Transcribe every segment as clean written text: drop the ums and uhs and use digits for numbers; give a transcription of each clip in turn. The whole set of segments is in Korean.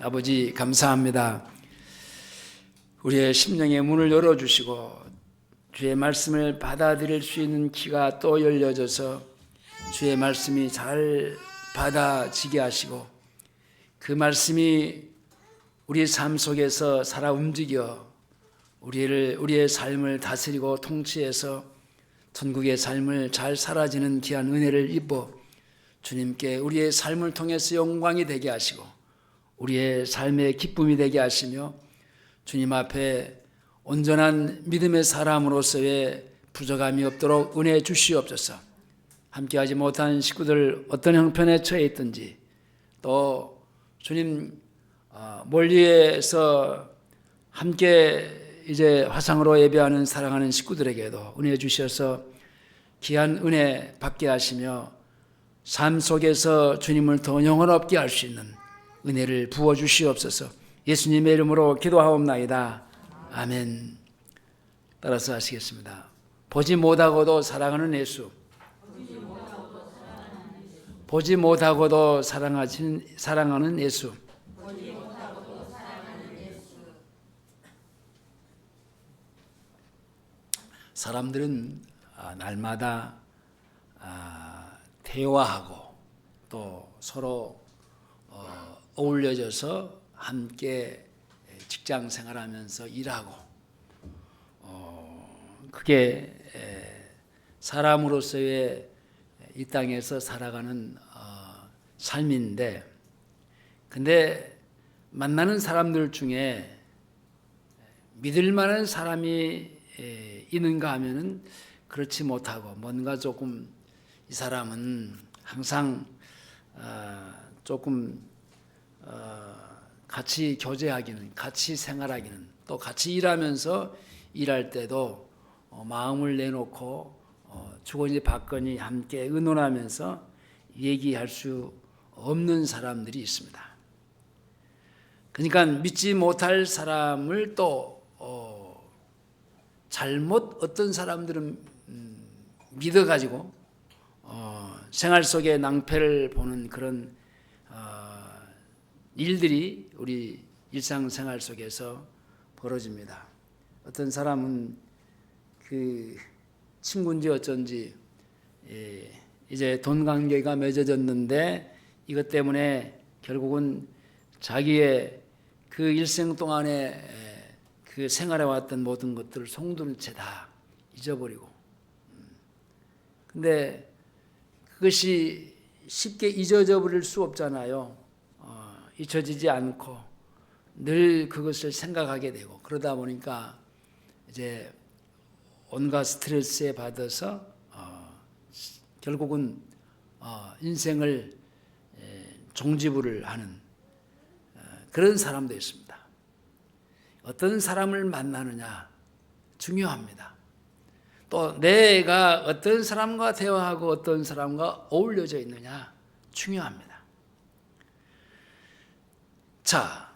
아버지 감사합니다. 우리의 심령의 문을 열어주시고 주의 말씀을 받아들일 수 있는 귀가 또 열려져서 주의 말씀이 잘 받아지게 하시고 그 말씀이 우리 삶 속에서 살아 움직여 우리의 삶을 다스리고 통치해서 천국의 삶을 잘 살아지는 귀한 은혜를 입어 주님께 우리의 삶을 통해서 영광이 되게 하시고 우리의 삶의 기쁨이 되게 하시며 주님 앞에 온전한 믿음의 사람으로서의 부족함이 없도록 은혜 주시옵소서. 함께하지 못한 식구들 어떤 형편에 처해 있든지 또 주님 멀리에서 함께 이제 화상으로 예배하는 사랑하는 식구들에게도 은혜 주셔서 귀한 은혜 받게 하시며 삶 속에서 주님을 더 영원롭게 할 수 있는 은혜를 부어 주시옵소서. 예수님의 이름으로 기도하옵나이다. 아멘. 따라서 하시겠습니다. 보지 못하고도 사랑하는 예수. 보지 못하고도 사랑하는 예수. 사람들은 날마다 대화하고 또 서로 어울려져서 함께 직장 생활하면서 일하고 그게 사람으로서의 이 땅에서 살아가는 삶인데, 근데 만나는 사람들 중에 믿을 만한 사람이 있는가 하면은 그렇지 못하고 뭔가 조금 이 사람은 항상 조금 같이 교제하기는, 같이 생활하기는, 또 같이 일하면서 일할 때도 마음을 내놓고 주거니 받거니 함께 의논하면서 얘기할 수 없는 사람들이 있습니다. 그러니까 믿지 못할 사람을 또 잘못 어떤 사람들은 믿어가지고 생활 속에 낭패를 보는 그런 일들이 우리 일상생활 속에서 벌어집니다. 어떤 사람은 그 친구인지 어쩐지 이제 돈 관계가 맺어졌는데 이것 때문에 결국은 자기의 그 일생 동안에 그 생활해왔던 모든 것들을 송두리 채 다 잊어버리고, 근데 그것이 쉽게 잊어져 버릴 수 없잖아요. 잊혀지지 않고 늘 그것을 생각하게 되고, 그러다 보니까 이제 온갖 스트레스에 받아서 결국은 인생을 종지부를 하는 그런 사람도 있습니다. 어떤 사람을 만나느냐 중요합니다. 또 내가 어떤 사람과 대화하고 어떤 사람과 어울려져 있느냐 중요합니다. 자,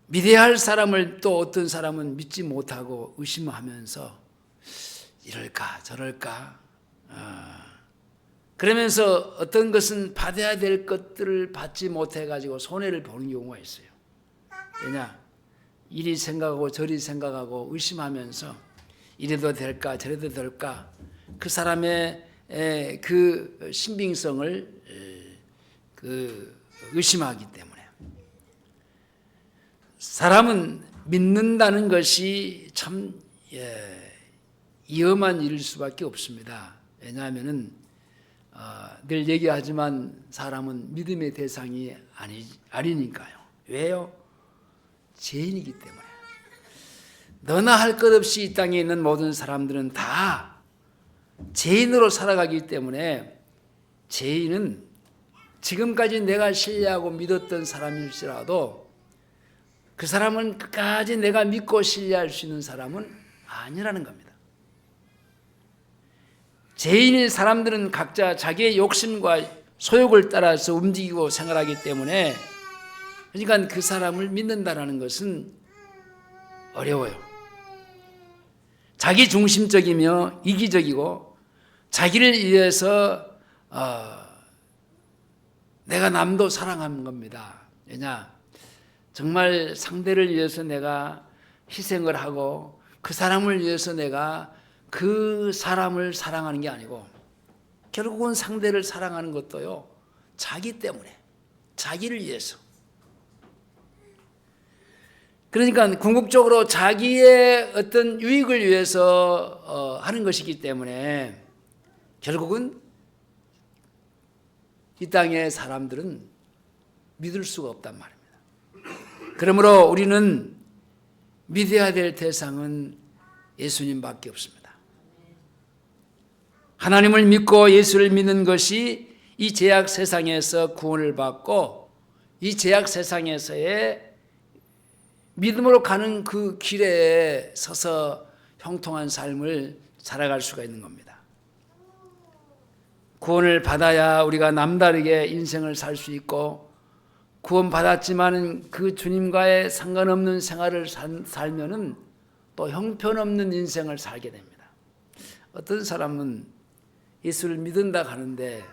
믿어야 할 사람을 또 어떤 사람은 믿지 못하고 의심하면서 이럴까 저럴까 그러면서 어떤 것은 받아야 될 것들을 받지 못해가지고 손해를 보는 경우가 있어요. 왜냐? 이리 생각하고 저리 생각하고 의심하면서 이래도 될까 저래도 될까 그 사람의 그 신빙성을 의심하기 때문에 사람은 믿는다는 것이 참 위험한 일일 수밖에 없습니다. 왜냐하면은 늘 얘기하지만 사람은 믿음의 대상이 아니니까요. 왜요? 죄인이기 때문에. 너나 할 것 없이 이 땅에 있는 모든 사람들은 다 죄인으로 살아가기 때문에 죄인은 지금까지 내가 신뢰하고 믿었던 사람일지라도 그 사람은 끝까지 내가 믿고 신뢰할 수 있는 사람은 아니라는 겁니다. 죄인인 사람들은 각자 자기의 욕심과 소욕을 따라서 움직이고 생활하기 때문에, 그러니까 그 사람을 믿는다는 것은 어려워요. 자기 중심적이며 이기적이고 자기를 위해서 내가 남도 사랑하는 겁니다. 왜냐? 정말 상대를 위해서 내가 희생을 하고 그 사람을 위해서 내가 그 사람을 사랑하는 게 아니고 결국은 상대를 사랑하는 것도요, 자기 때문에, 자기를 위해서. 그러니까 궁극적으로 자기의 어떤 유익을 위해서 하는 것이기 때문에 결국은 이 땅의 사람들은 믿을 수가 없단 말입니다. 그러므로 우리는 믿어야 될 대상은 예수님밖에 없습니다. 하나님을 믿고 예수를 믿는 것이 이 죄악 세상에서 구원을 받고 이 죄악 세상에서의 믿음으로 가는 그 길에 서서 형통한 삶을 살아갈 수가 있는 겁니다. 구원을 받아야 우리가 남다르게 인생을 살 수 있고 구원받았지만 그 주님과의 상관없는 생활을 살면은 또 형편없는 인생을 살게 됩니다. 어떤 사람은 예수를 믿는다 하는데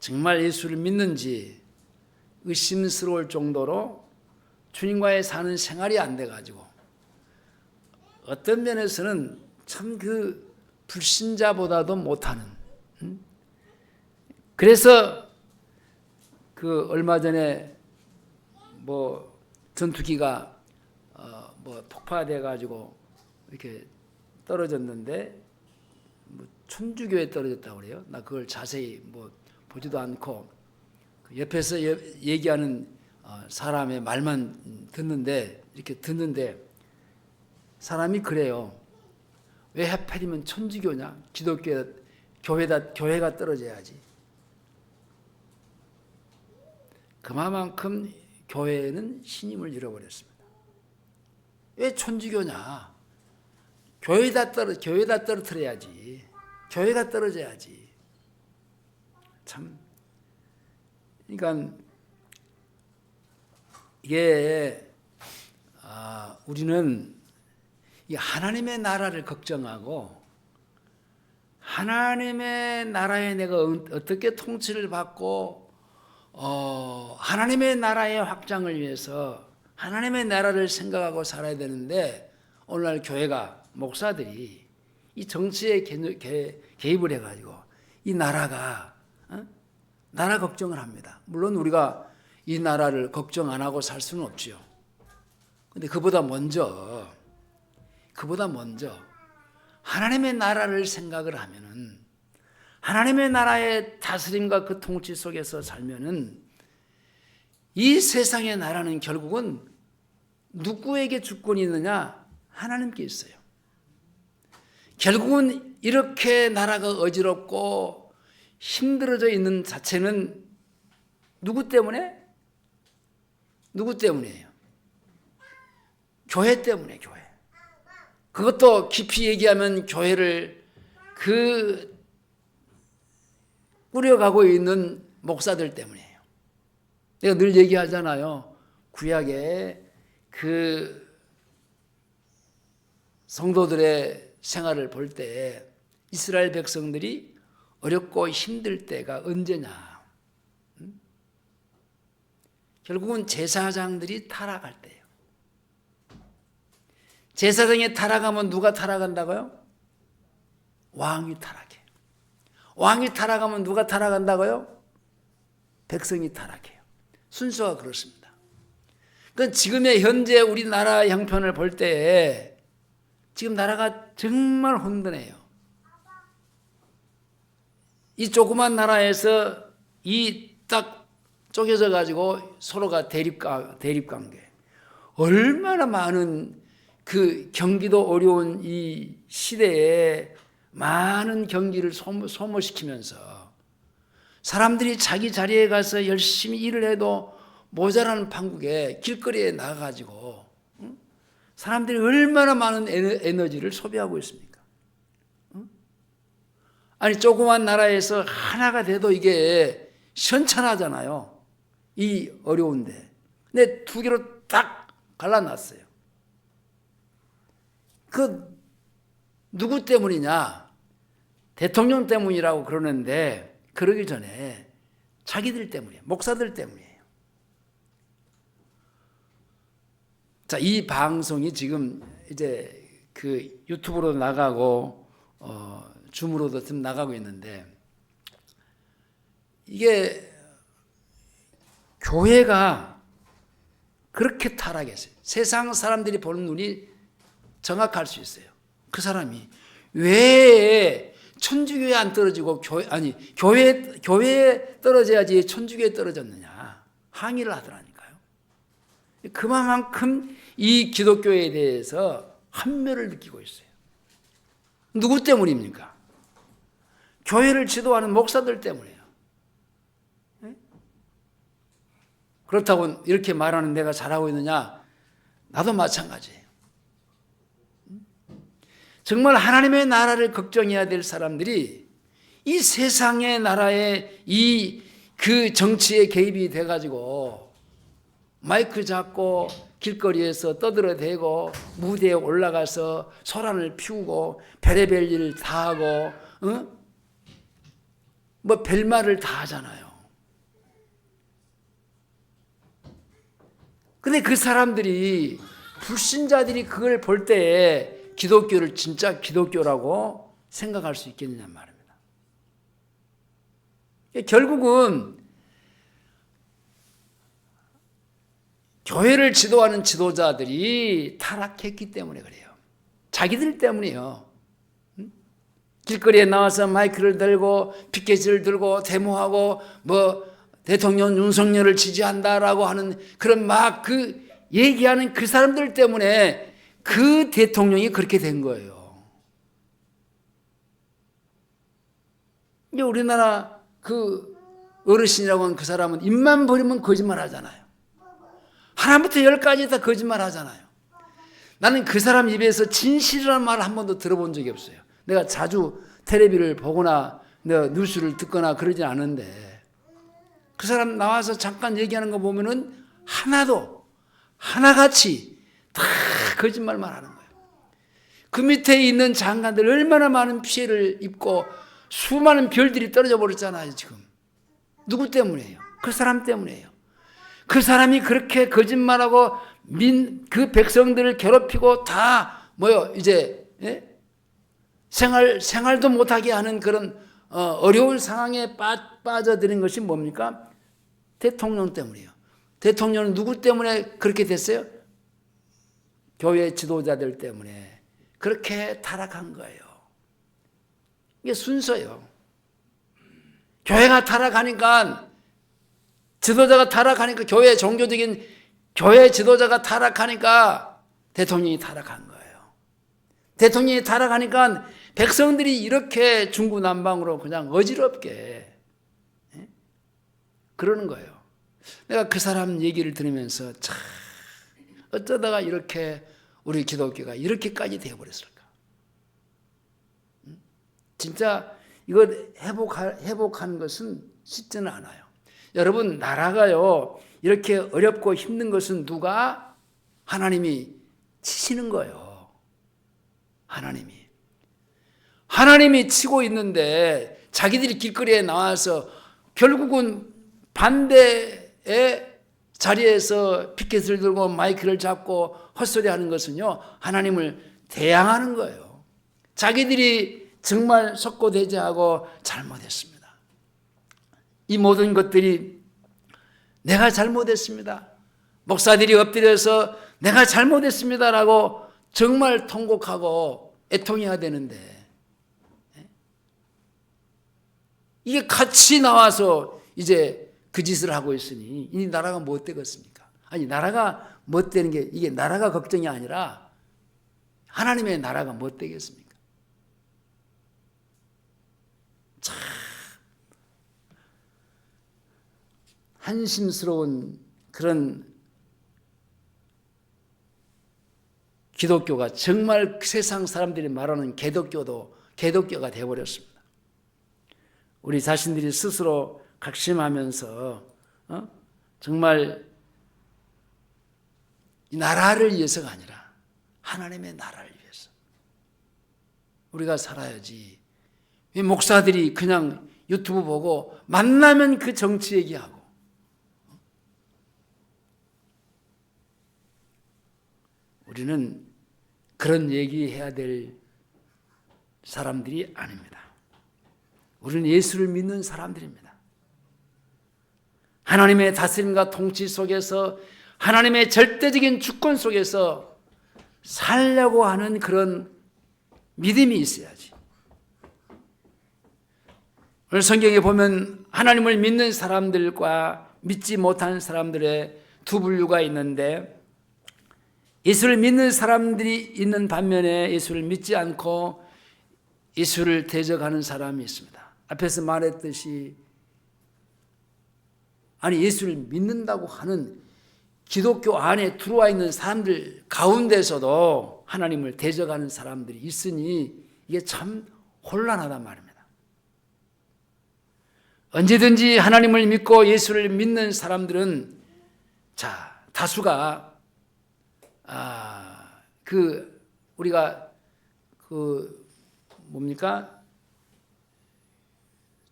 정말 예수를 믿는지 의심스러울 정도로 주님과의 사는 생활이 안 돼가지고 어떤 면에서는 참 그 불신자보다도 못하는. 그래서 그 얼마 전에 뭐 전투기가 뭐 폭파돼가지고 이렇게 떨어졌는데 뭐 천주교에 떨어졌다고 그래요. 나 그걸 자세히 뭐 보지도 않고 옆에서 얘기하는 사람의 말만 듣는데 이렇게 듣는데 사람이 그래요. 왜 하필이면 천주교냐? 기독교 교회가 떨어져야지. 그만큼 교회는 신임을 잃어버렸습니다. 왜 천주교냐? 교회다 떨어뜨려야지. 교회가 떨어져야지. 참, 그러니까 이게 우리는 이 하나님의 나라를 걱정하고 하나님의 나라에 내가 어떻게 통치를 받고 하나님의 나라의 확장을 위해서 하나님의 나라를 생각하고 살아야 되는데 오늘날 교회가 목사들이 이 정치에 개입을 해가지고 이 나라가 나라 걱정을 합니다. 물론 우리가 이 나라를 걱정 안 하고 살 수는 없지요. 근데 그보다 먼저 하나님의 나라를 생각을 하면은 하나님의 나라의 다스림과 그 통치 속에서 살면은 이 세상의 나라는 결국은 누구에게 주권이 있느냐? 하나님께 있어요. 결국은 이렇게 나라가 어지럽고 힘들어져 있는 자체는 누구 때문에? 누구 때문이에요? 교회 때문에, 교회. 그것도 깊이 얘기하면 교회를 꾸려가고 있는 목사들 때문이에요. 내가 늘 얘기하잖아요. 구약에 그 성도들의 생활을 볼 때 이스라엘 백성들이 어렵고 힘들 때가 언제냐? 결국은 제사장들이 타락할 때예요. 제사장이 타락하면 누가 타락한다고요? 왕이 타락해요. 왕이 타락하면 누가 타락한다고요? 백성이 타락해요. 순서가 그렇습니다. 그러니까 지금의 현재 우리나라 형편을 볼 때 지금 나라가 정말 혼돈해요. 이 조그만 나라에서 이 딱 쪼개져 가지고 서로가 대립관계. 얼마나 많은 그 경기도 어려운 이 시대에 많은 경기를 소모시키면서 사람들이 자기 자리에 가서 열심히 일을 해도 모자라는 판국에 길거리에 나가가지고 사람들이 얼마나 많은 에너지를 소비하고 있습니까? 아니 조그만 나라에서 하나가 돼도 이게 시원찮아잖아요. 이 어려운데. 근데 두 개로 딱 갈라놨어요. 그 누구 때문이냐? 대통령 때문이라고 그러는데 그러기 전에 자기들 때문이에요. 목사들 때문이에요. 자, 이 방송이 지금 이제 그 유튜브로 나가고 줌으로도 좀 나가고 있는데, 이게 교회가 그렇게 타락했어요. 세상 사람들이 보는 눈이 정확할 수 있어요. 그 사람이 왜 천주교에 안 떨어지고 교회에 떨어져야지 천주교에 떨어졌느냐 항의를 하더라니까요. 그만큼 이 기독교에 대해서 환멸을 느끼고 있어요. 누구 때문입니까? 교회를 지도하는 목사들 때문이에요. 그렇다고 이렇게 말하는 내가 잘하고 있느냐? 나도 마찬가지예요. 정말 하나님의 나라를 걱정해야 될 사람들이 이 세상의 나라에 그 정치에 개입이 돼가지고 마이크 잡고 길거리에서 떠들어대고 무대에 올라가서 소란을 피우고 별의별 일을 다 하고 뭐 별말을 다 하잖아요. 근데 그 사람들이 불신자들이 그걸 볼 때에 기독교를 진짜 기독교라고 생각할 수 있겠느냐 말입니다. 결국은 교회를 지도하는 지도자들이 타락했기 때문에 그래요. 자기들 때문이에요. 길거리에 나와서 마이크를 들고 피켓을 들고 데모하고 뭐 대통령 윤석열을 지지한다라고 하는 그런 막 그 얘기하는 그 사람들 때문에 그 대통령이 그렇게 된 거예요. 이제 우리나라 그 어르신이라고 하는 그 사람은 입만 버리면 거짓말 하잖아요. 하나부터 10까지 다 거짓말 하잖아요. 나는 그 사람 입에서 진실이라는 말을 한 번도 들어본 적이 없어요. 내가 자주 텔레비를 보거나 내가 뉴스를 듣거나 그러진 않은데 그 사람 나와서 잠깐 얘기하는 거 보면은 하나같이 다 거짓말만 하는 거예요. 그 밑에 있는 장관들 얼마나 많은 피해를 입고 수많은 별들이 떨어져 버렸잖아요, 지금. 누구 때문이에요? 그 사람 때문이에요. 그 사람이 그렇게 거짓말하고 그 백성들을 괴롭히고 다 이제 생활도 못하게 하는 그런 어려운 상황에 빠져드는 것이 뭡니까? 대통령 때문이에요. 대통령은 누구 때문에 그렇게 됐어요? 교회 지도자들 때문에 그렇게 타락한 거예요. 이게 순서예요. 교회가 타락하니까, 지도자가 타락하니까, 종교적인 교회 지도자가 타락하니까 대통령이 타락한 거예요. 대통령이 타락하니까 백성들이 이렇게 중구난방으로 그냥 어지럽게 그러는 거예요. 내가 그 사람 얘기를 들으면서 참 어쩌다가 이렇게 우리 기독교가 이렇게까지 되어버렸을까. 진짜 이거 회복하는 것은 쉽지는 않아요. 여러분, 나라가요 이렇게 어렵고 힘든 것은 누가? 하나님이 치시는 거예요. 하나님이 치고 있는데 자기들이 길거리에 나와서 결국은 반대의 자리에서 피켓을 들고 마이크를 잡고 헛소리하는 것은요, 하나님을 대항하는 거예요. 자기들이 정말 속고대죄하고 잘못했습니다. 이 모든 것들이 내가 잘못했습니다. 목사들이 엎드려서 내가 잘못했습니다라고 정말 통곡하고 애통해야 되는데, 이게 같이 나와서 이제 그 짓을 하고 있으니 이 나라가 못 되겠습니까? 아니, 나라가 못 되는 게, 이게 나라가 걱정이 아니라 하나님의 나라가 못 되겠습니까? 참 한심스러운 그런 기독교가 정말 세상 사람들이 말하는 개독교가 되어버렸습니다. 우리 자신들이 스스로 각심하면서 정말 이 나라를 위해서가 아니라 하나님의 나라를 위해서 우리가 살아야지. 이 목사들이 그냥 유튜브 보고 만나면 그 정치 얘기하고 우리는 그런 얘기해야 될 사람들이 아닙니다. 우리는 예수를 믿는 사람들입니다. 하나님의 다스림과 통치 속에서 하나님의 절대적인 주권 속에서 살려고 하는 그런 믿음이 있어야지. 오늘 성경에 보면 하나님을 믿는 사람들과 믿지 못하는 사람들의 두 분류가 있는데, 예수를 믿는 사람들이 있는 반면에 예수를 믿지 않고 예수를 대적하는 사람이 있습니다. 앞에서 말했듯이 예수를 믿는다고 하는 기독교 안에 들어와 있는 사람들 가운데서도 하나님을 대적하는 사람들이 있으니 이게 참 혼란하단 말입니다. 언제든지 하나님을 믿고 예수를 믿는 사람들은 다수가 우리가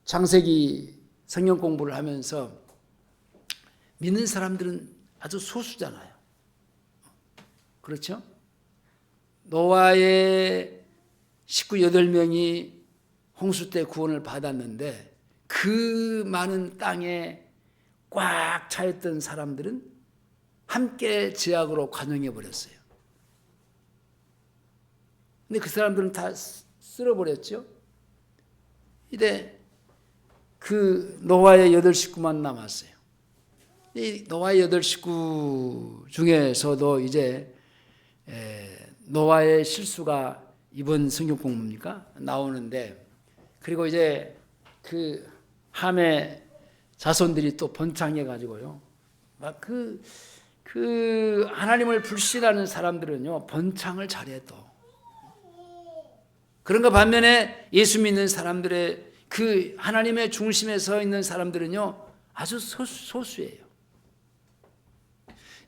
창세기 성경 공부를 하면서 믿는 사람들은 아주 소수잖아요. 그렇죠? 노아의 식구 8명이 홍수 때 구원을 받았는데 그 많은 땅에 꽉 차있던 사람들은 함께 제약으로 관용해 버렸어요. 근데 그 사람들은 다 쓸어버렸죠. 이제 그 노아의 8식구만 남았어요. 이 노아의 8식구 중에서도 이제 노아의 실수가 이번 성경 공부입니까? 나오는데, 그리고 이제 그 함의 자손들이 또 번창해 가지고요. 막 그 하나님을 불신하는 사람들은요, 번창을 잘해 또. 그런가 반면에 예수 믿는 사람들의 그 하나님의 중심에 서 있는 사람들은요, 아주 소수예요.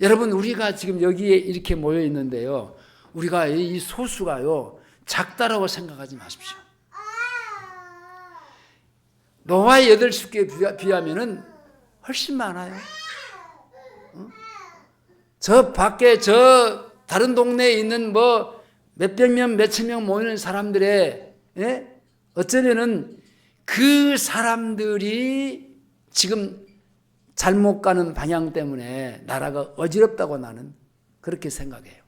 여러분, 우리가 지금 여기에 이렇게 모여 있는데요, 우리가 이 소수가요, 작다라고 생각하지 마십시오. 노아의 8식구에 비하면은 훨씬 많아요. 저 밖에 다른 동네에 있는 몇백 명, 몇천 명 모이는 사람들의, 어쩌면은 그 사람들이 지금 잘못 가는 방향 때문에 나라가 어지럽다고 나는 그렇게 생각해요.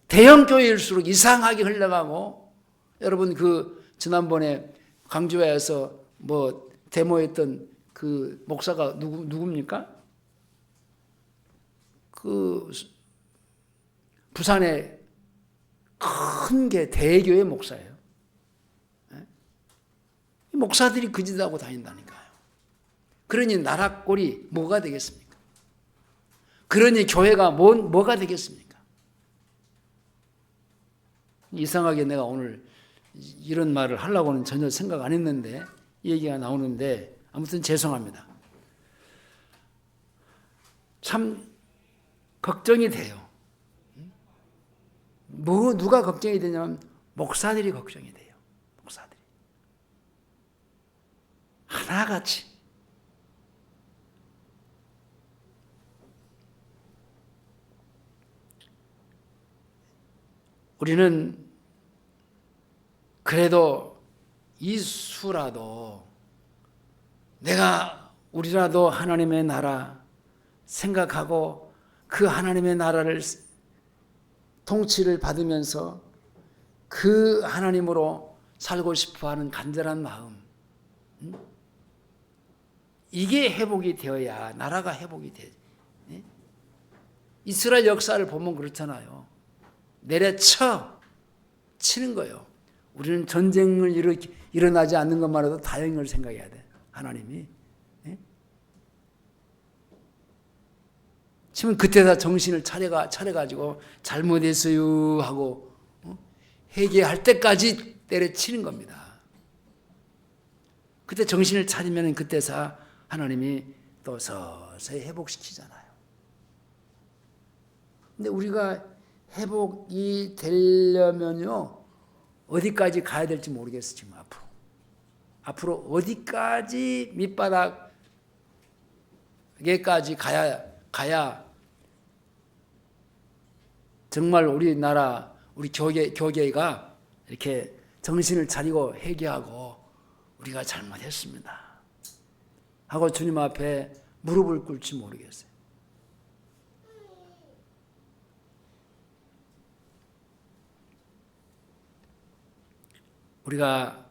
대형 교회일수록 이상하게 흘러가고, 여러분 지난번에 광주에서 데모했던 그 목사가 누굽니까? 부산에 큰 게 대교회 목사예요. 목사들이 그 짓하고 다닌다니까요. 그러니 나라 꼴이 뭐가 되겠습니까? 그러니 교회가 뭐가 되겠습니까? 이상하게 내가 오늘 이런 말을 하려고는 전혀 생각 안 했는데 이 얘기가 나오는데, 아무튼 죄송합니다. 참 걱정이 돼요. 누가 걱정이 되냐면 목사들이 걱정이 돼요. 목사들이 하나같이. 우리는 그래도 이 수라도 우리라도 하나님의 나라 생각하고 그 하나님의 나라를 통치를 받으면서 그 하나님으로 살고 싶어하는 간절한 마음, 이게 회복이 되어야 나라가 회복이 돼. 이스라엘 역사를 보면 그렇잖아요. 치는 거예요. 우리는 전쟁을 일어나지 않는 것만으로도 다행을 생각해야 돼. 하나님이. 지금 그때 다 정신을 차려가지고 잘못했어요 하고 회개할 때까지 때려치는 겁니다. 그때 정신을 차리면 그때서 하나님이 또 서서히 회복시키잖아요. 근데 우리가 회복이 되려면요, 어디까지 가야 될지 모르겠어요. 지금 앞으로 어디까지 밑바닥에까지 가야 정말 우리나라 우리 교계가 이렇게 정신을 차리고 회개하고 우리가 잘못했습니다 하고 주님 앞에 무릎을 꿇지 모르겠어요. 우리가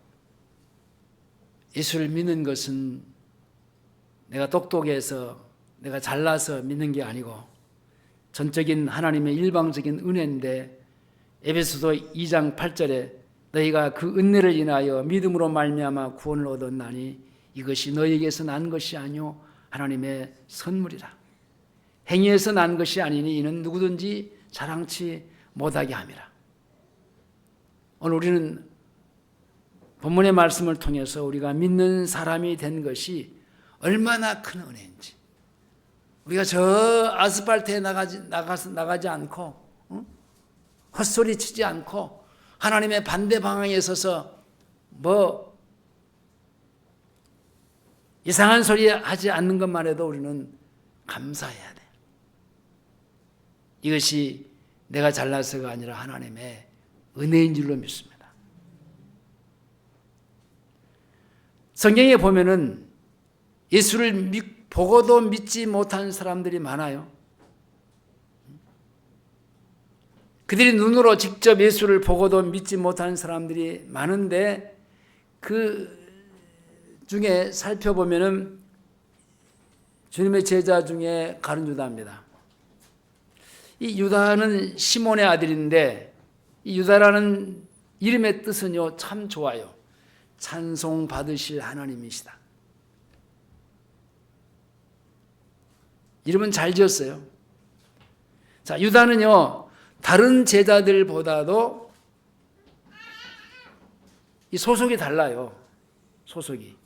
예수를 믿는 것은 내가 똑똑해서 내가 잘나서 믿는 게 아니고 전적인 하나님의 일방적인 은혜인데, 에베소서 2장 8절에 너희가 그 은혜를 인하여 믿음으로 말미암아 구원을 얻었나니 이것이 너희에게서 난 것이 아니요 하나님의 선물이라. 행위에서 난 것이 아니니 이는 누구든지 자랑치 못하게 함이라. 오늘 우리는 본문의 말씀을 통해서 우리가 믿는 사람이 된 것이 얼마나 큰 은혜인지, 우리가 저 아스팔트에 나가지 않고 헛소리 치지 않고 하나님의 반대 방향에 서서 뭐 이상한 소리 하지 않는 것만 해도 우리는 감사해야 돼. 이것이 내가 잘나서가 아니라 하나님의 은혜인 줄로 믿습니다. 성경에 보면은 예수를 보고도 믿지 못한 사람들이 많아요. 그들이 눈으로 직접 예수를 보고도 믿지 못하는 사람들이 많은데, 그 중에 살펴보면은 주님의 제자 중에 가룟 유다입니다. 이 유다는 시몬의 아들인데, 이 유다라는 이름의 뜻은요 참 좋아요. 찬송 받으실 하나님이시다. 이름은 잘 지었어요. 자, 유다는요 다른 제자들보다도 이 소속이 달라요. 소속이.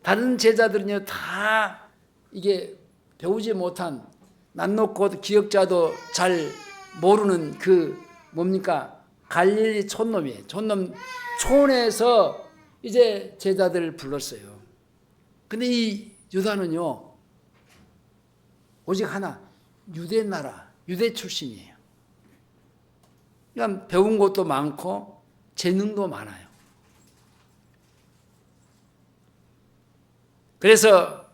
다른 제자들은요 다 이게 배우지 못한, 낯 놓고 기억자도 잘 모르는 그 뭡니까? 갈릴리 촌놈이에요. 촌에서 이제 제자들을 불렀어요. 근데 이 유다는요 오직 하나, 유대 나라, 유대 출신이에요. 그러니까 배운 것도 많고 재능도 많아요. 그래서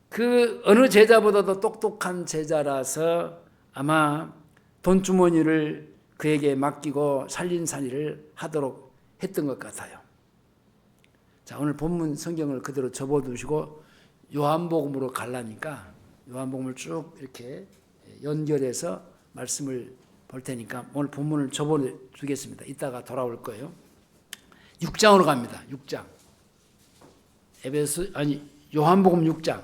그 어느 제자보다도 똑똑한 제자라서 아마 돈주머니를 그에게 맡기고 살림살이를 하도록 했던 것 같아요. 자, 오늘 본문 성경을 그대로 접어두시고 요한복음으로 가려니까 요한복음을 쭉 이렇게 연결해서 말씀을 볼 테니까 오늘 본문을 접어두겠습니다. 이따가 돌아올 거예요. 6장으로 갑니다. 6장. 요한복음 6장.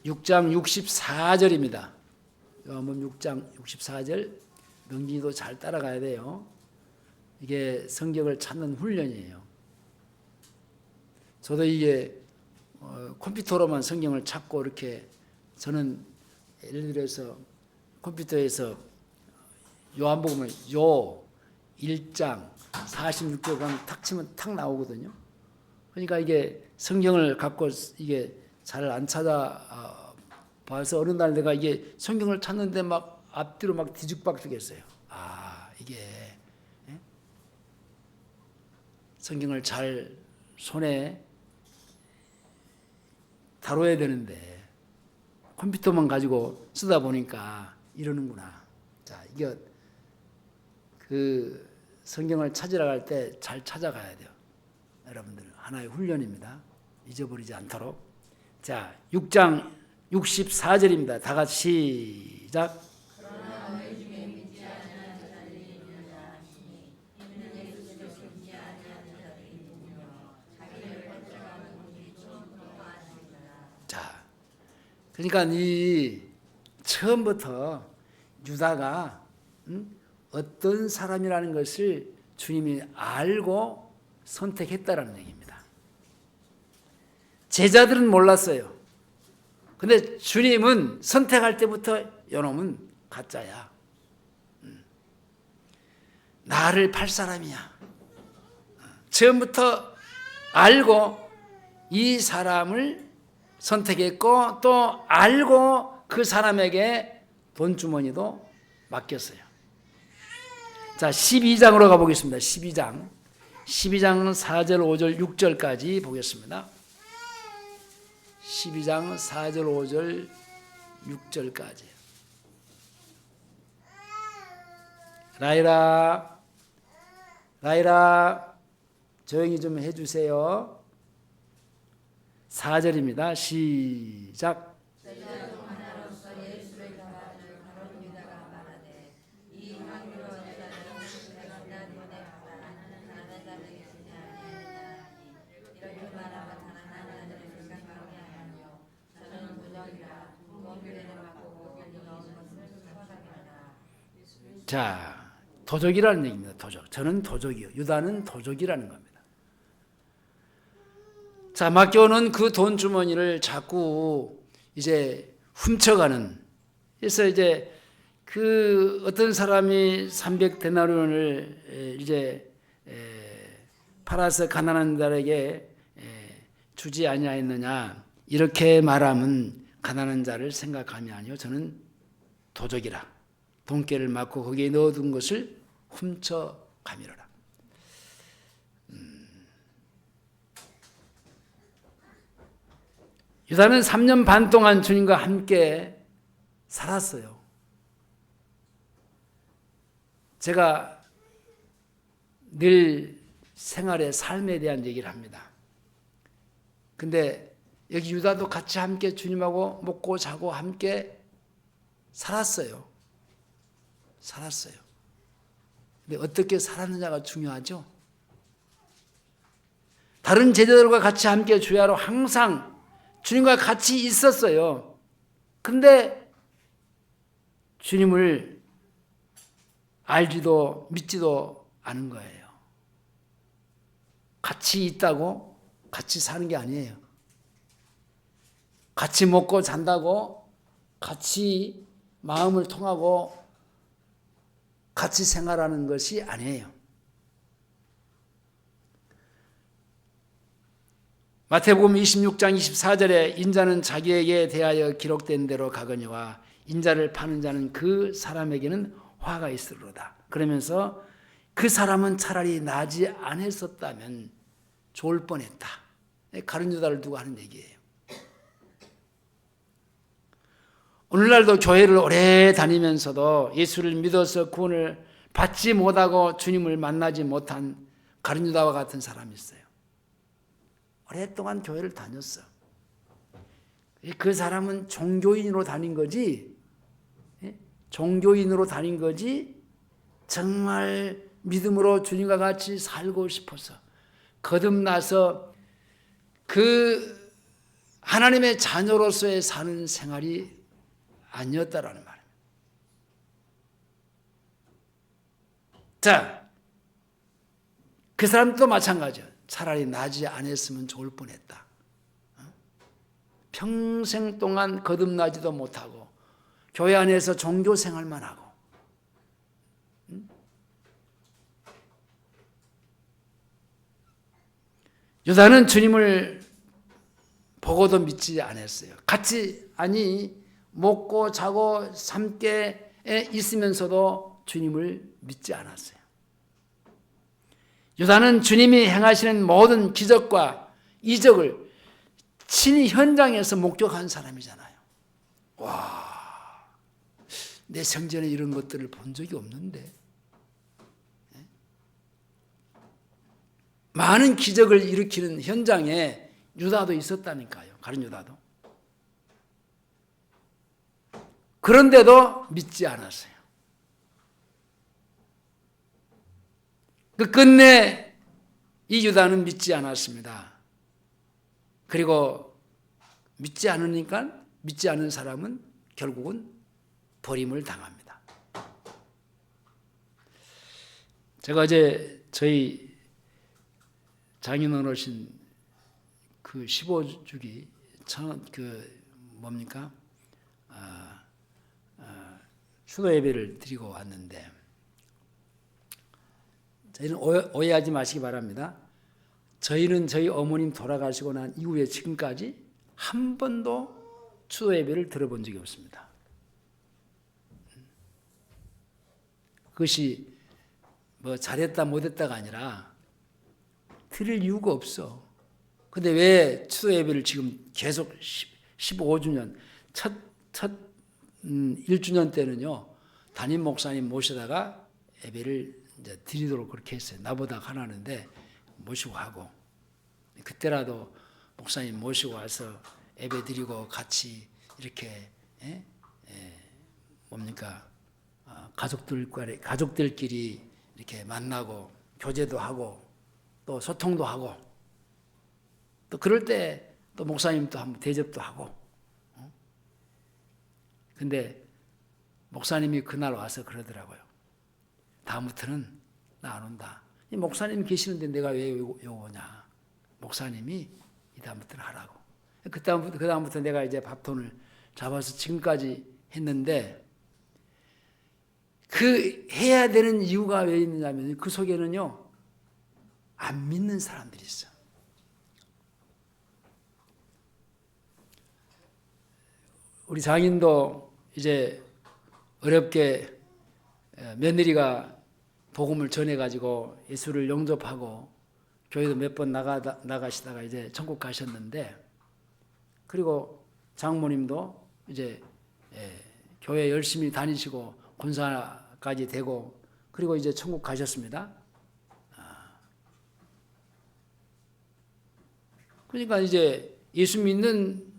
6장 64절입니다. 요한복음 6장 64절. 명진이도 잘 따라가야 돼요. 이게 성경을 찾는 훈련이에요. 저도 이게 컴퓨터로만 성경을 찾고 이렇게, 저는 예를 들어서 컴퓨터에서 요한복음을 요 1장 46절 가면 탁 치면 탁 나오거든요. 그러니까 이게 성경을 갖고 이게 잘 안 찾아 봐서 어느 날 내가 이게 성경을 찾는데 막 앞뒤로 막 뒤죽박죽했어요. 아, 이게 성경을 잘 손에 다뤄야 되는데 컴퓨터만 가지고 쓰다 보니까 이러는구나. 자, 이게 그 성경을 찾으러 갈 때 잘 찾아가야 돼요. 여러분들 하나의 훈련입니다. 잊어버리지 않도록. 자, 6장 64절입니다. 다 같이 시작. 자, 그러니까 이 처음부터 유다가 어떤 사람이라는 것을 주님이 알고 선택했다라는 얘기입니다. 제자들은 몰랐어요. 근데 주님은 선택할 때부터 요놈은 가짜야. 나를 팔 사람이야. 처음부터 알고 이 사람을 선택했고 또 알고 그 사람에게 돈주머니도 맡겼어요. 자, 12장으로 가보겠습니다. 12장 4절, 5절, 6절까지 보겠습니다. 12장 4절, 5절, 6절까지. 라이라 조용히 좀 해주세요. 4절입니다. 시작. 자, 도적이라는 얘기입니다. 도적. 저는 도적이요. 유다는 도적이라는 겁니다. 자, 막교는 그 돈 주머니를 자꾸 이제 훔쳐가는. 그래서 이제 그 어떤 사람이 300데나리온을 이제 팔아서 가난한 자에게 주지 아니하였느냐, 이렇게 말하면 가난한 자를 생각함이 아니요 저는 도적이라. 돈깨를 맞고 거기에 넣어둔 것을 훔쳐가미로라. 유다는 3년 반 동안 주님과 함께 살았어요. 제가 늘 생활의 삶에 대한 얘기를 합니다. 근데 여기 유다도 같이 함께 주님하고 먹고 자고 함께 살았어요. 근데 어떻게 살았느냐가 중요하죠. 다른 제자들과 같이 함께 주야로 항상 주님과 같이 있었어요. 근데 주님을 알지도 믿지도 않은 거예요. 같이 있다고 같이 사는 게 아니에요. 같이 먹고 잔다고 같이 마음을 통하고 같이 생활하는 것이 아니에요. 마태복음 26장 24절에 인자는 자기에게 대하여 기록된 대로 가거니와 인자를 파는 자는 그 사람에게는 화가 있으리로다. 그러면서 그 사람은 차라리 나지 않았었다면 좋을 뻔했다. 가룟 유다를 두고 하는 얘기예요. 오늘날도 교회를 오래 다니면서도 예수를 믿어서 구원을 받지 못하고 주님을 만나지 못한 가룟 유다와 같은 사람이 있어요. 오랫동안 교회를 다녔어. 그 사람은 종교인으로 다닌 거지, 종교인으로 다닌 거지, 정말 믿음으로 주님과 같이 살고 싶어서 거듭나서 그 하나님의 자녀로서의 사는 생활이 아니었다라는 말입니다. 자, 그 사람도 마찬가지예요. 차라리 나지 않았으면 좋을 뻔했다. 평생 동안 거듭나지도 못하고 교회 안에서 종교 생활만 하고, 유다는 주님을 보고도 믿지 않았어요. 같이 먹고 자고 함께 있으면서도 주님을 믿지 않았어요. 유다는 주님이 행하시는 모든 기적과 이적을 친히 현장에서 목격한 사람이잖아요. 와, 내 생전에 이런 것들을 본 적이 없는데. 많은 기적을 일으키는 현장에 유다도 있었다니까요. 가룟 유다도. 그런데도 믿지 않았어요. 그 끝내 이 유다는 믿지 않았습니다. 그리고 믿지 않으니까 믿지 않은 사람은 결국은 버림을 당합니다. 제가 어제 저희 장인 어르신 그 15주기 추도 예배를 드리고 왔는데, 저희는 오해하지 마시기 바랍니다. 저희는 저희 어머님 돌아가시고 난 이후에 지금까지 한 번도 추도 예배를 들어본 적이 없습니다. 그것이 뭐 잘했다 못했다가 아니라 드릴 이유가 없어. 근데 왜 추도 예배를 지금 계속 15주년 첫 1주년 때는요, 담임 목사님 모시다가 예배를 이제 드리도록 그렇게 했어요. 나보다 하나는데 모시고 하고, 그때라도 목사님 모시고 와서 예배 드리고 같이 이렇게 뭡니까, 가족들끼리 이렇게 만나고 교제도 하고 또 소통도 하고, 또 그럴 때 또 목사님도 한번 대접도 하고. 근데 목사님이 그날 와서 그러더라고요. 다음부터는 나 안 온다. 이 목사님 계시는데 내가 왜 오냐. 목사님이 이 다음부터는 하라고. 그 다음부터 내가 이제 밥돈을 잡아서 지금까지 했는데, 그 해야 되는 이유가 왜 있느냐면 그 속에는요, 안 믿는 사람들이 있어. 우리 장인도 이제 어렵게 며느리가 복음을 전해가지고 예수를 영접하고 교회도 몇 번 나가시다가 이제 천국 가셨는데, 그리고 장모님도 이제 교회 열심히 다니시고 권사까지 되고, 그리고 이제 천국 가셨습니다. 그러니까 이제 예수 믿는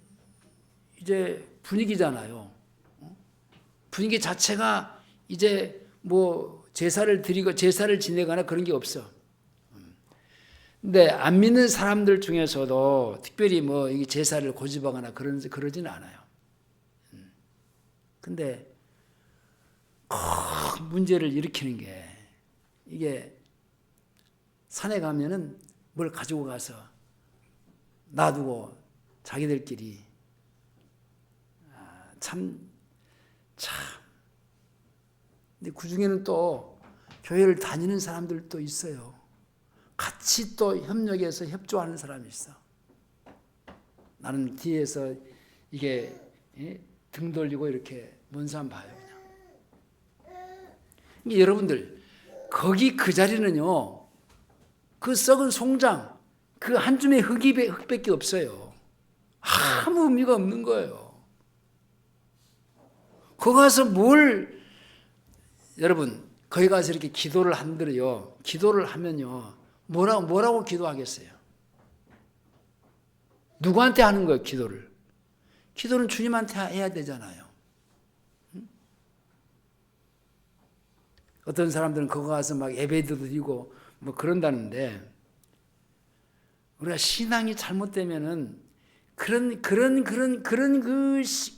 이제 분위기잖아요. 분위기 자체가 이제 뭐 제사를 드리고 제사를 지내거나 그런 게 없어. 근데 안 믿는 사람들 중에서도 특별히 뭐 이 제사를 고집하거나 그러지는 않아요. 근데 큰 문제를 일으키는 게, 이게 산에 가면은 뭘 가지고 가서 놔두고 자기들끼리 참. 근데 그 중에는 또 교회를 다니는 사람들도 있어요. 같이 또 협력해서 협조하는 사람이 있어. 나는 뒤에서 이게 등 돌리고 이렇게 먼 산 봐요, 그냥. 여러분들, 거기 그 자리는요, 그 썩은 송장, 그 한 줌의 흙밖에 없어요. 아무 의미가 없는 거예요. 거기 가서 여러분, 거기 가서 이렇게 기도를 한들요, 기도를 하면요, 뭐라고 기도하겠어요? 누구한테 하는 거예요, 기도를? 기도는 주님한테 해야 되잖아요. 어떤 사람들은 거기 가서 막 예배도 드리고 뭐 그런다는데, 우리가 신앙이 잘못되면은 그런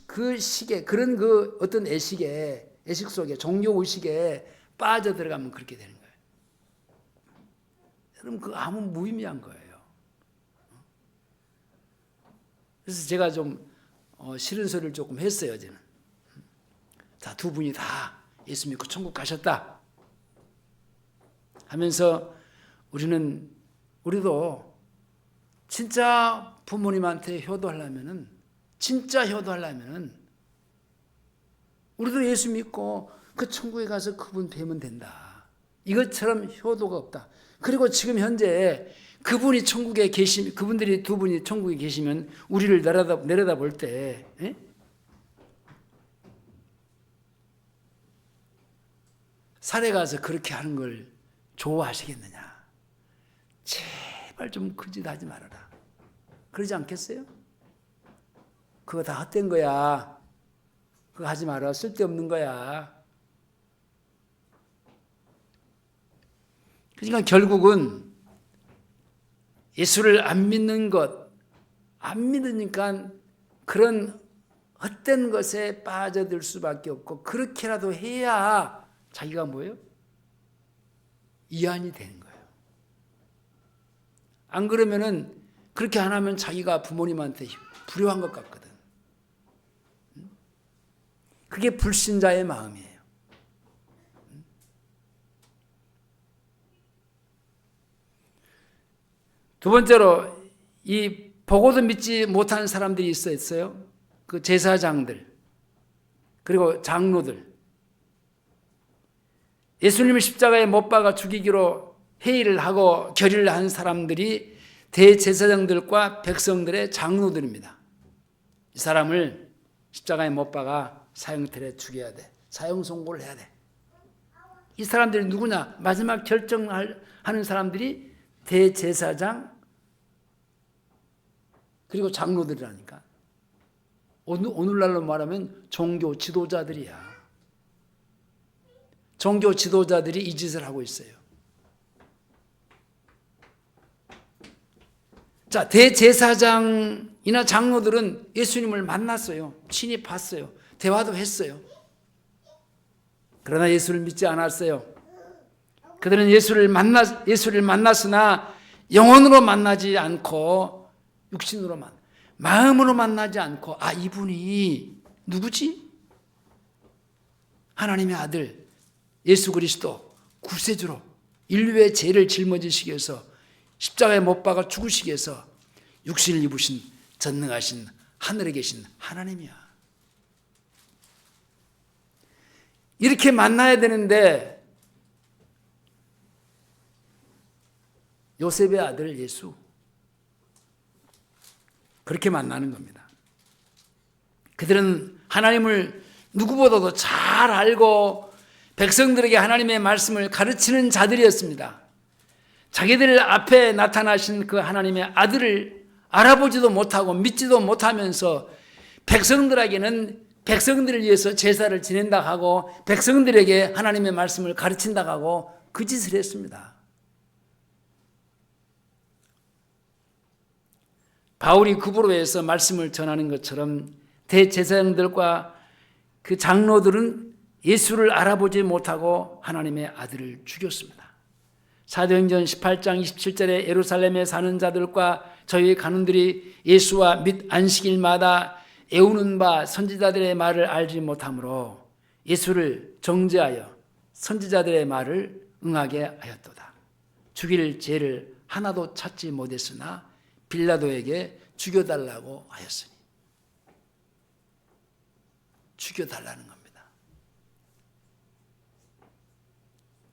그 식에, 그런 그 어떤 애식 속에, 종교 의식에 빠져 들어가면 그렇게 되는 거예요. 여러분, 그 아무 무의미한 거예요. 그래서 제가 좀 싫은 소리를 조금 했어요, 어제는. 자, 두 분이 다 예수 믿고 천국 가셨다 하면서 우리도 진짜 부모님한테 진짜 효도하려면은 우리도 예수 믿고 그 천국에 가서 그분 뵈면 된다. 이것처럼 효도가 없다. 그리고 지금 현재 그분들이 두 분이 천국에 계시면 우리를 내려다 볼 때, 산에 가서 그렇게 하는 걸 좋아하시겠느냐? 제발 좀 그 짓 하지 말아라. 그러지 않겠어요? 그거 다 헛된 거야. 그거 하지 마라. 쓸데없는 거야. 그러니까 결국은 예수를 안 믿는 것, 안 믿으니까 그런 헛된 것에 빠져들 수밖에 없고, 그렇게라도 해야 자기가 뭐예요? 이안이 되는 거예요. 안 그러면은, 그렇게 안 하면 자기가 부모님한테 불효한 것 같거든. 그게 불신자의 마음이에요. 두 번째로 이 보고도 믿지 못하는 사람들이 있었어요. 그 제사장들 그리고 장로들. 예수님을 십자가에 못 박아 죽이기로 회의를 하고 결의를 한 사람들이 대제사장들과 백성들의 장로들입니다. 이 사람을 십자가에 못 박아 사형틀에 죽여야 돼. 사형 선고를 해야 돼. 이 사람들이 누구냐? 마지막 결정하는 사람들이 대제사장 그리고 장로들이라니까. 오늘날로 말하면 종교 지도자들이야. 종교 지도자들이 이 짓을 하고 있어요. 자, 대제사장이나 장로들은 예수님을 만났어요. 친히 봤어요. 대화도 했어요. 그러나 예수를 믿지 않았어요. 그들은 예수를 만났으나 영혼으로 만나지 않고 육신으로 마음으로 만나지 않고 이분이 누구지? 하나님의 아들 예수 그리스도 구세주로 인류의 죄를 짊어지시기 위해서 십자가에 못 박아 죽으시기 위해서 육신을 입으신 전능하신 하늘에 계신 하나님이야. 이렇게 만나야 되는데 요셉의 아들 예수 그렇게 만나는 겁니다. 그들은 하나님을 누구보다도 잘 알고 백성들에게 하나님의 말씀을 가르치는 자들이었습니다. 자기들 앞에 나타나신 그 하나님의 아들을 알아보지도 못하고 믿지도 못하면서 백성들에게는 백성들을 위해서 제사를 지낸다 하고 백성들에게 하나님의 말씀을 가르친다 하고 그 짓을 했습니다. 바울이 구브로에서 말씀을 전하는 것처럼 대제사장들과 그 장로들은 예수를 알아보지 못하고 하나님의 아들을 죽였습니다. 사도행전 18장 27절에 예루살렘에 사는 자들과 저희 간원들이 예수와 및 안식일마다 애우는 바 선지자들의 말을 알지 못하므로 예수를 정죄하여 선지자들의 말을 응하게 하였도다. 죽일 죄를 하나도 찾지 못했으나 빌라도에게 죽여달라고 하였으니. 죽여달라는 겁니다.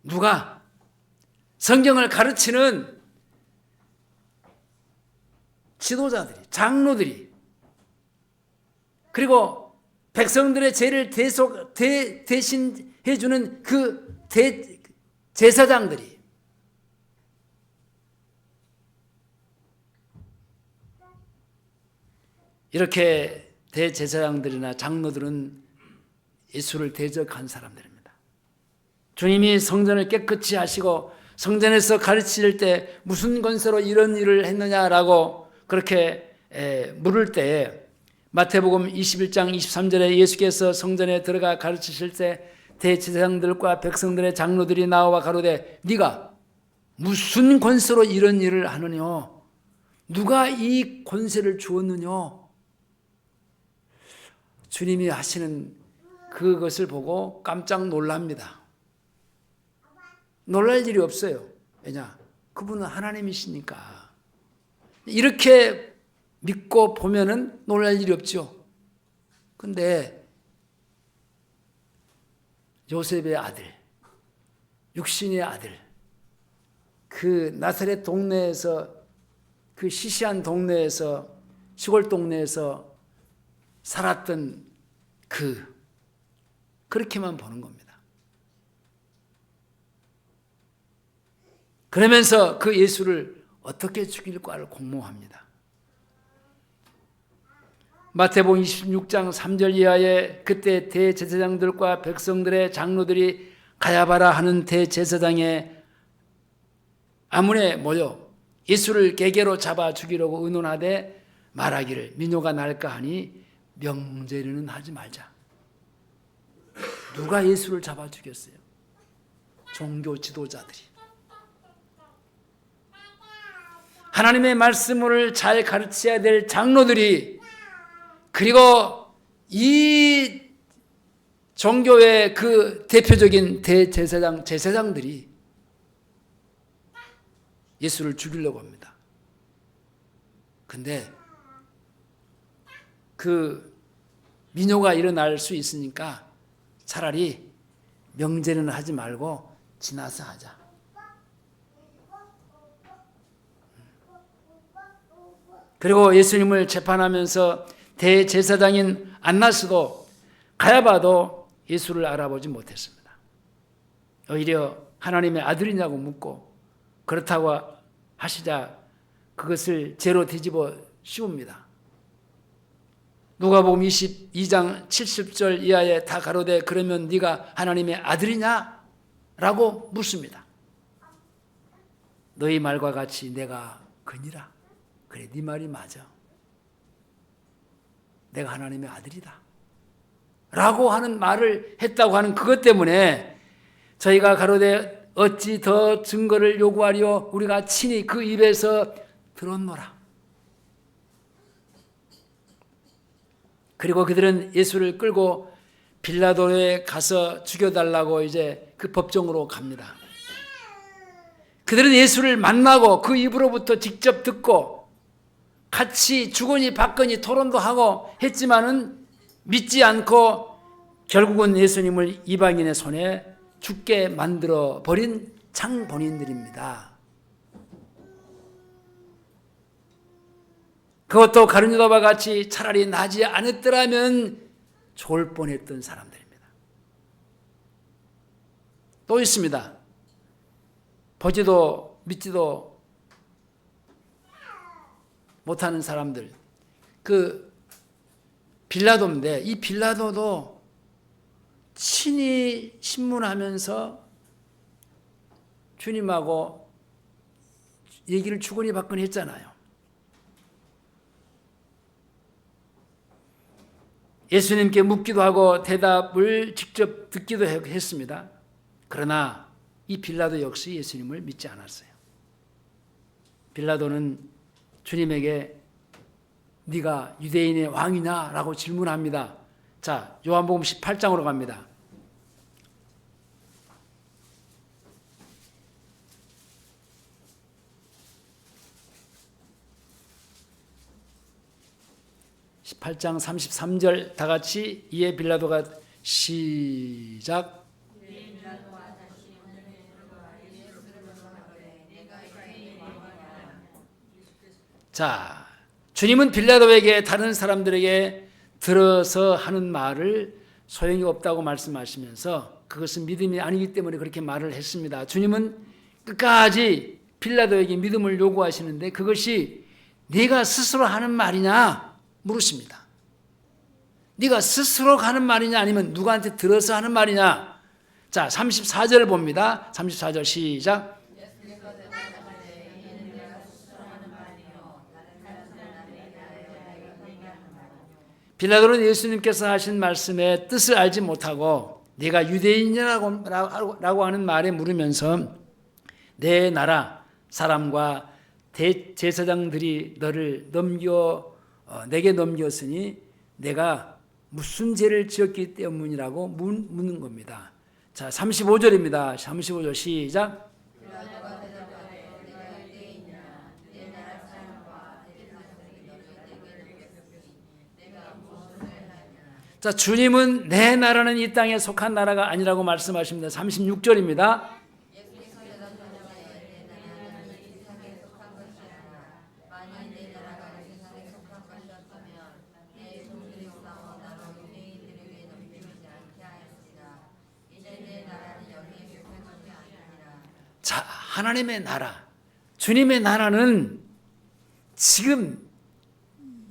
누가? 성경을 가르치는 지도자들이, 장로들이, 그리고 백성들의 죄를 대신해주는 그 제사장들이 이렇게 대제사장들이나 장로들은 예수를 대적한 사람들입니다. 주님이 성전을 깨끗이 하시고 성전에서 가르칠 때 무슨 권세로 이런 일을 했느냐라고 그렇게 물을 때 마태복음 21장 23절에 예수께서 성전에 들어가 가르치실 때 대제사장들과 백성들의 장로들이 나와 가로되 네가 무슨 권세로 이런 일을 하느냐? 누가 이 권세를 주었느냐? 주님이 하시는 그것을 보고 깜짝 놀랍니다. 놀랄 일이 없어요. 왜냐? 그분은 하나님이시니까. 이렇게 믿고 보면은 놀랄 일이 없죠. 근데 요셉의 아들, 육신의 아들, 그 나사렛 동네에서, 그 시시한 동네에서, 시골 동네에서 살았던 그렇게만 보는 겁니다. 그러면서 그 예수를 어떻게 죽일까를 공모합니다. 마태복음 26장 3절 이하에 그때 대제사장들과 백성들의 장로들이 가야바라 하는 대제사장의 아문에 모여 예수를 계계로 잡아 죽이려고 의논하되 말하기를 민요가 날까 하니 명제는 하지 말자. 누가 예수를 잡아 죽였어요? 종교 지도자들이. 하나님의 말씀을 잘 가르쳐야 될 장로들이, 그리고 이 종교의 그 대표적인 제사장들이 예수를 죽이려고 합니다. 근데 그 민요가 일어날 수 있으니까 차라리 명제는 하지 말고 지나서 하자. 그리고 예수님을 재판하면서 대제사장인 안나스도 가야바도 예수를 알아보지 못했습니다. 오히려 하나님의 아들이냐고 묻고 그렇다고 하시자 그것을 죄로 뒤집어 씌웁니다. 누가복음 22장 70절 이하에 다 가로되 그러면 네가 하나님의 아들이냐? 라고 묻습니다. 너희 말과 같이 내가 그니라. 그래, 네 말이 맞아. 내가 하나님의 아들이다. 라고 하는 말을 했다고 하는 그것 때문에 저희가 가로되 어찌 더 증거를 요구하리요? 우리가 친히 그 입에서 들었노라. 그리고 그들은 예수를 끌고 빌라도에 가서 죽여달라고 이제 그 법정으로 갑니다. 그들은 예수를 만나고 그 입으로부터 직접 듣고 같이 주거니 받거니 토론도 하고 했지만은 믿지 않고 결국은 예수님을 이방인의 손에 죽게 만들어 버린 장본인들입니다. 그것도 가룟 유다와 같이 차라리 나지 않았더라면 좋을 뻔했던 사람들입니다. 또 있습니다. 보지도 믿지도 못하는 사람들. 그 빌라도인데 이 빌라도도 친히 신문하면서 주님하고 얘기를 주거니 받거니 했잖아요. 예수님께 묻기도 하고 대답을 직접 듣기도 했습니다. 그러나 이 빌라도 역시 예수님을 믿지 않았어요. 빌라도는 주님에게 네가 유대인의 왕이냐? 라고 질문합니다. 자, 요한복음 18장으로 갑니다. (18장 33절) 다 같이 이에 빌라도가 시작. 자, 주님은 빌라도에게 다른 사람들에게 들어서 하는 말을 소용이 없다고 말씀하시면서 그것은 믿음이 아니기 때문에 그렇게 말을 했습니다. 주님은 끝까지 빌라도에게 믿음을 요구하시는데 그것이 네가 스스로 하는 말이냐 물으십니다. 네가 스스로 하는 말이냐 아니면 누구한테 들어서 하는 말이냐. 자, 34절 봅니다. 34절 시작. 빌라도는 예수님께서 하신 말씀의 뜻을 알지 못하고 네가 유대인이라고 하는 말에 물으면서 내 나라 사람과 대제사장들이 너를 내게 넘겼으니 내가 무슨 죄를 지었기 때문이라고 묻는 겁니다. 자, 35절입니다. 35절 시작. 자, 주님은 내 나라는 이 땅에 속한 나라가 아니라고 말씀하십니다. 36절입니다. 자, 하나님의 나라, 주님의 나라는 지금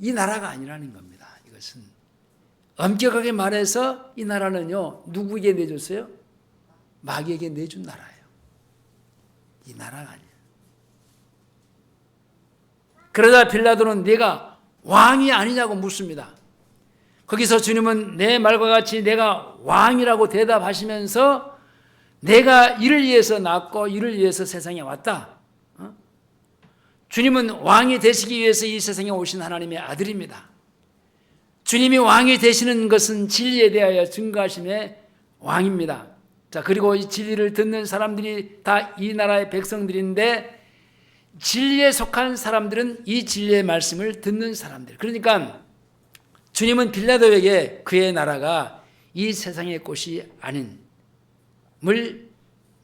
이 나라가 아니라는 겁니다. 이것은 엄격하게 말해서 이 나라는요, 누구에게 내줬어요? 마귀에게 내준 나라예요. 이 나라가 아니에요. 그러자 빌라도는 네가 왕이 아니냐고 묻습니다. 거기서 주님은 내 말과 같이 내가 왕이라고 대답하시면서 내가 이를 위해서 낳고 이를 위해서 세상에 왔다. 주님은 왕이 되시기 위해서 이 세상에 오신 하나님의 아들입니다. 주님이 왕이 되시는 것은 진리에 대하여 증거하심의 왕입니다. 자, 그리고 이 진리를 듣는 사람들이 다 이 나라의 백성들인데 진리에 속한 사람들은 이 진리의 말씀을 듣는 사람들. 그러니까 주님은 빌라도에게 그의 나라가 이 세상의 꽃이 아닌을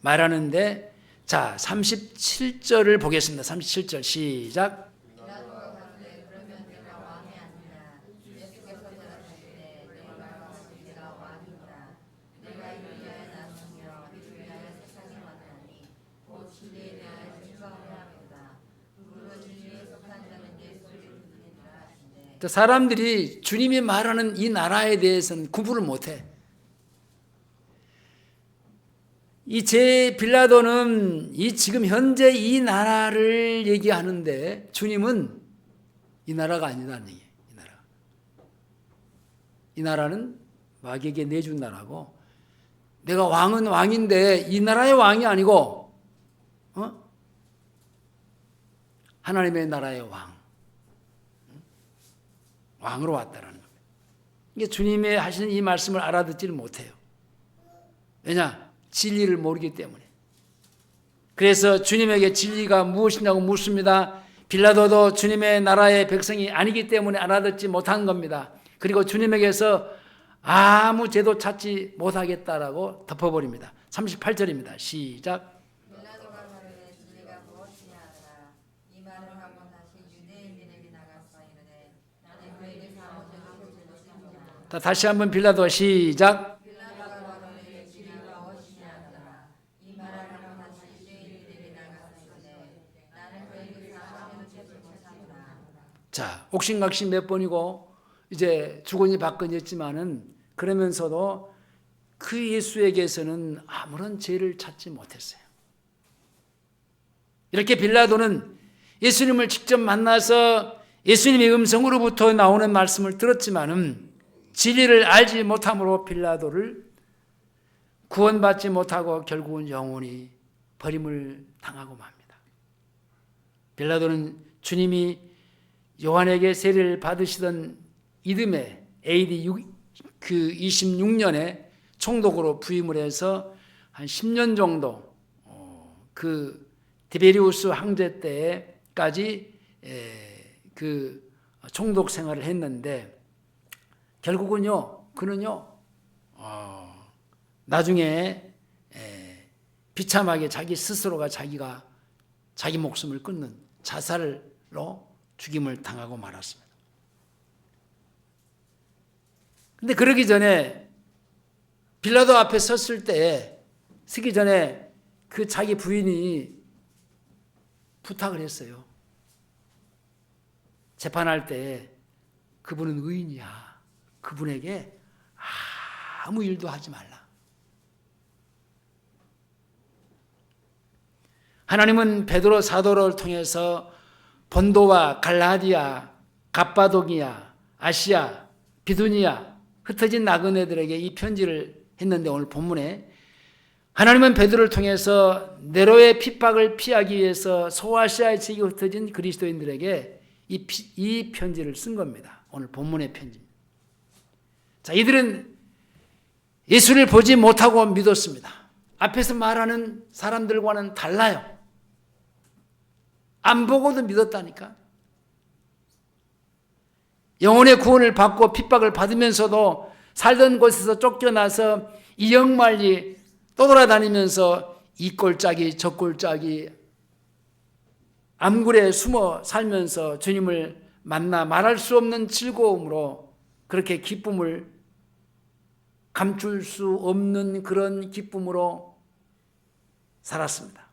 말하는데, 자 37절을 보겠습니다. 37절 시작. 사람들이 주님이 말하는 이 나라에 대해서는 구분을 못해. 이 제 빌라도는 이 지금 현재 이 나라를 얘기하는데 주님은 이 나라가 아니다는 얘기예요. 이 나라는 마귀에게 내준 나라고, 내가 왕은 왕인데 이 나라의 왕이 아니고 하나님의 나라의 왕으로 왔다라는 겁니다. 이게 주님의 하시는 이 말씀을 알아듣지를 못해요. 왜냐? 진리를 모르기 때문에. 그래서 주님에게 진리가 무엇이냐고 묻습니다. 빌라도도 주님의 나라의 백성이 아니기 때문에 알아듣지 못한 겁니다. 그리고 주님에게서 아무 죄도 찾지 못하겠다라고 덮어버립니다. 38절입니다. 시작. 빌라도가 가로되 진리가 무엇이냐 하더라. 이 말을 하고 다시 유대인들에게 나가서 이르되 나는 그에게 사오지 아무 죄도 찾지. 다시 한번 빌라도 시작. 빌라도가 가로되 진리가 무엇이냐 하더라. 이 말을 하고 다시 유대인들에게 나가서 이르되 나는 그에게 아무 죄도 찾지. 자, 옥신각신 몇 번이고 이제 주거니 받거니 했지만은 그러면서도 그 예수에게서는 아무런 죄를 찾지 못했어요. 이렇게 빌라도는 예수님을 직접 만나서 예수님의 음성으로부터 나오는 말씀을 들었지만은 진리를 알지 못함으로 빌라도를 구원받지 못하고 결국은 영원히 버림을 당하고 맙니다. 빌라도는 주님이 요한에게 세례를 받으시던 이듬해 AD 26년에 총독으로 부임을 해서 한 10년 정도 그 디베리우스 황제 때까지 그 총독 생활을 했는데, 결국은요 그는요 나중에 비참하게 자기 스스로가 자기 목숨을 끊는 자살로 죽임을 당하고 말았습니다. 근데 그러기 전에 빌라도 앞에 서기 전에 그 자기 부인이 부탁을 했어요. 재판할 때 그분은 의인이야. 그분에게 아무 일도 하지 말라. 하나님은 베드로 사도를 통해서 본도와 갈라디아, 갑바도기아, 아시아, 비두니아, 흩어진 나그네들에게 이 편지를 했는데, 오늘 본문에 하나님은 베드로를 통해서 네로의 핍박을 피하기 위해서 소아시아에 지기 흩어진 그리스도인들에게 이 편지를 쓴 겁니다. 오늘 본문의 편지입니다. 자, 이들은 예수를 보지 못하고 믿었습니다. 앞에서 말하는 사람들과는 달라요. 안 보고도 믿었다니까. 영혼의 구원을 받고 핍박을 받으면서도 살던 곳에서 쫓겨나서 이역만리 떠돌아다니면서 이 꼴짜기 저 꼴짜기 암굴에 숨어 살면서 주님을 만나 말할 수 없는 즐거움으로 그렇게 기쁨을 감출 수 없는 그런 기쁨으로 살았습니다.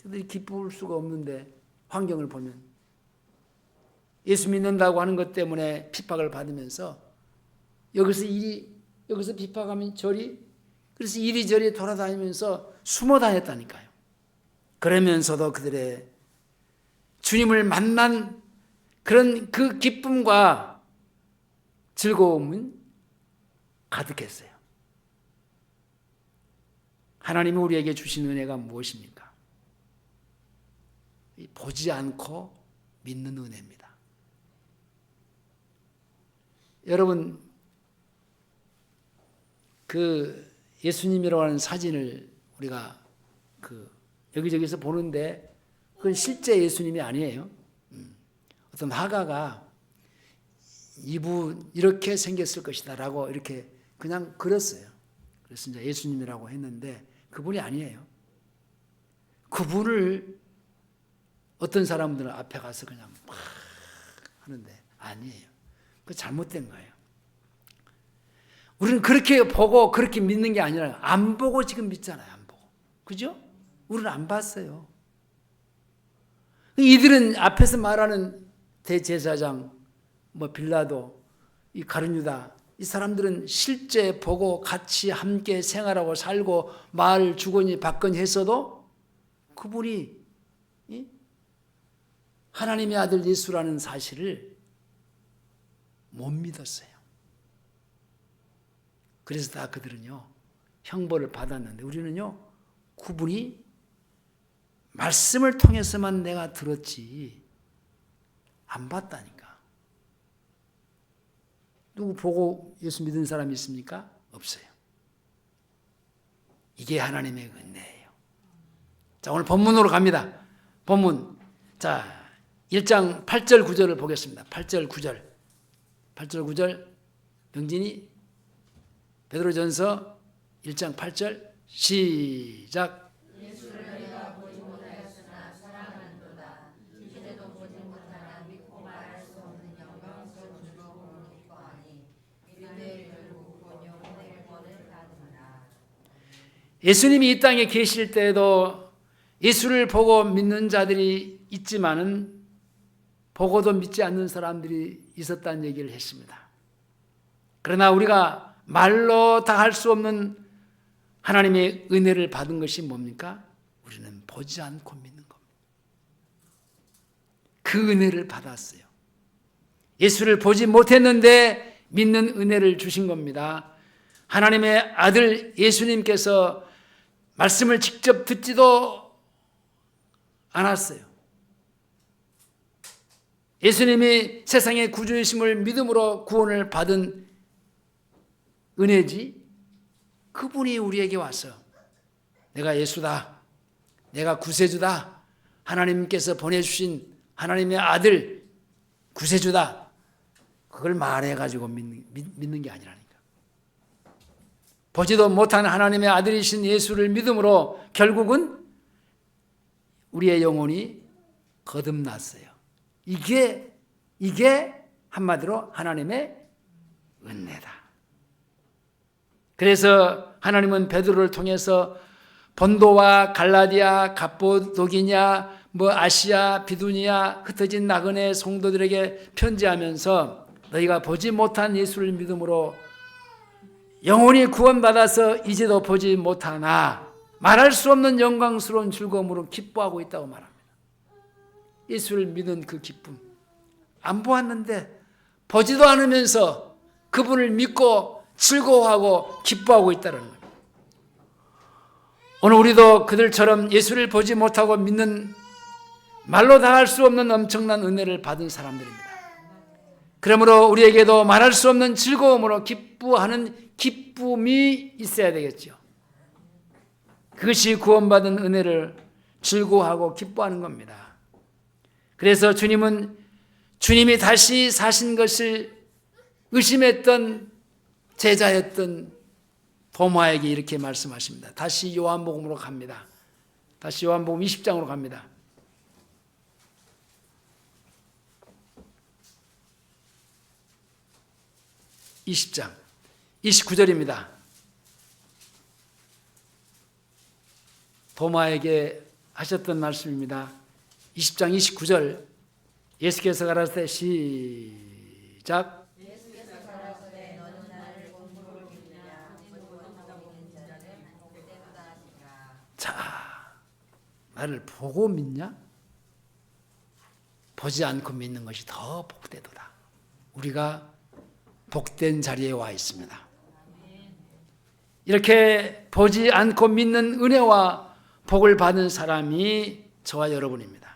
그들이 기쁠 수가 없는데 환경을 보면 예수 믿는다고 하는 것 때문에 핍박을 받으면서 여기서 핍박하면 저리, 그래서 이리저리 돌아다니면서 숨어 다녔다니까요. 그러면서도 그들의 주님을 만난 그런 그 기쁨과 즐거움은 가득했어요. 하나님이 우리에게 주신 은혜가 무엇입니까? 보지 않고 믿는 은혜입니다. 여러분, 그 예수님이라고 하는 사진을 우리가 그 여기저기서 보는데 그건 실제 예수님이 아니에요. 어떤 화가가 이분 이렇게 생겼을 것이다 라고 이렇게 그냥 그렸어요. 그래서 이제 예수님이라고 했는데 그분이 아니에요. 그분을 어떤 사람들은 앞에 가서 그냥 막 하는데 아니에요. 그 잘못된 거예요. 우리는 그렇게 보고 그렇게 믿는 게 아니라 안 보고 지금 믿잖아요. 안 보고. 그죠? 우리는 안 봤어요. 이들은 앞에서 말하는 대제사장, 빌라도, 이 가룟 유다, 이 사람들은 실제 보고 같이 함께 생활하고 살고 말 주거니 받거니 했어도 그분이 하나님의 아들 예수라는 사실을 못 믿었어요. 그래서 다 그들은요 형벌을 받았는데 우리는요 그분이 말씀을 통해서만 내가 들었지 안 봤다니까. 누구 보고 예수 믿은 사람이 있습니까? 없어요. 이게 하나님의 은혜예요. 자, 오늘 본문으로 갑니다. 본문. 자, 1장 8절 9절을 보겠습니다. 8절 9절. 8절 9절. 명진이 베드로전서 1장 8절 시작. 예수님이 이 땅에 계실 때에도 예수를 보고 믿는 자들이 있지만은 보고도 믿지 않는 사람들이 있었다는 얘기를 했습니다. 그러나 우리가 말로 다 할 수 없는 하나님의 은혜를 받은 것이 뭡니까? 우리는 보지 않고 믿는 겁니다. 그 은혜를 받았어요. 예수를 보지 못했는데 믿는 은혜를 주신 겁니다. 하나님의 아들 예수님께서 말씀을 직접 듣지도 않았어요. 예수님이 세상의 구주이심을 믿음으로 구원을 받은 은혜지 그분이 우리에게 와서 내가 예수다, 내가 구세주다, 하나님께서 보내주신 하나님의 아들 구세주다 그걸 말해가지고 믿는 게 아니라니까. 보지도 못한 하나님의 아들이신 예수를 믿음으로 결국은 우리의 영혼이 거듭났어요. 이게 한마디로 하나님의 은혜다. 그래서 하나님은 베드로를 통해서 본도와 갈라디아, 갑보도기냐, 아시아, 비두니아, 흩어진 나그네 성도들에게 편지하면서 너희가 보지 못한 예수를 믿음으로 영혼이 구원받아서 이제도 보지 못하나 말할 수 없는 영광스러운 즐거움으로 기뻐하고 있다고 말합니다. 예수를 믿는 그 기쁨. 안 보았는데 보지도 않으면서 그분을 믿고 즐거워하고 기뻐하고 있다는 겁니다. 오늘 우리도 그들처럼 예수를 보지 못하고 믿는 말로 다 할 수 없는 엄청난 은혜를 받은 사람들입니다. 그러므로 우리에게도 말할 수 없는 즐거움으로 기뻐하는 기쁨이 있어야 되겠죠. 그것이 구원받은 은혜를 즐거워하고 기뻐하는 겁니다. 그래서 주님이 다시 사신 것을 의심했던 제자였던 도마에게 이렇게 말씀하십니다. 다시 요한복음으로 갑니다. 다시 요한복음 20장으로 갑니다. (20장) 29절입니다. 도마에게 하셨던 말씀입니다. 20장 29절 예수께서 가라사대 시작. 예수께서 가라사대 너는 나를 본보를 믿느냐 본보를 믿는 자는 복되도다 하시니라. 자, 나를 보고 믿냐? 보지 않고 믿는 것이 더 복되도다. 우리가 복된 자리에 와 있습니다. 이렇게 보지 않고 믿는 은혜와 복을 받은 사람이 저와 여러분입니다.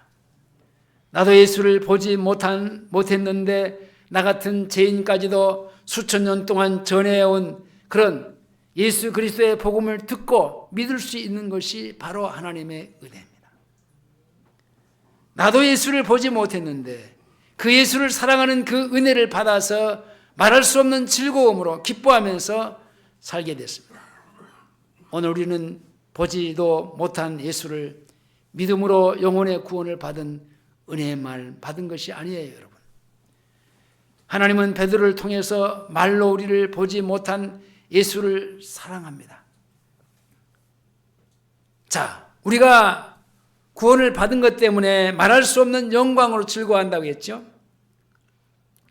나도 예수를 보지 못했는데 나 같은 죄인까지도 수천 년 동안 전해온 그런 예수 그리스도의 복음을 듣고 믿을 수 있는 것이 바로 하나님의 은혜입니다. 나도 예수를 보지 못했는데 그 예수를 사랑하는 그 은혜를 받아서 말할 수 없는 즐거움으로 기뻐하면서 살게 됐습니다. 오늘 우리는 보지도 못한 예수를 믿음으로 영혼의 구원을 받은 은혜의 말 받은 것이 아니에요, 여러분. 하나님은 베드로를 통해서 말로 우리를 보지 못한 예수를 사랑합니다. 자, 우리가 구원을 받은 것 때문에 말할 수 없는 영광으로 즐거워한다고 했죠.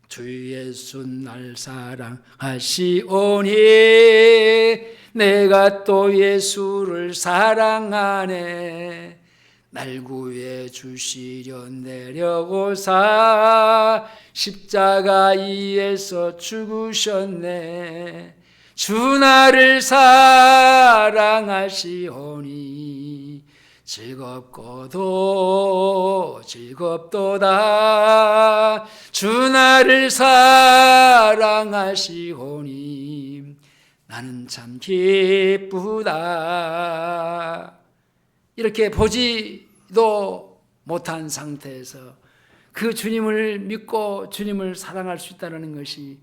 주 예수 날 사랑하시오니 내가 또 예수를 사랑하네. 날 구해 주시려 내려오사 십자가 위에서 죽으셨네. 주 나를 사랑하시오니 즐겁도다. 주 나를 사랑하시오니 나는 참 기쁘다. 이렇게 보지도 못한 상태에서 그 주님을 믿고 주님을 사랑할 수 있다는 것이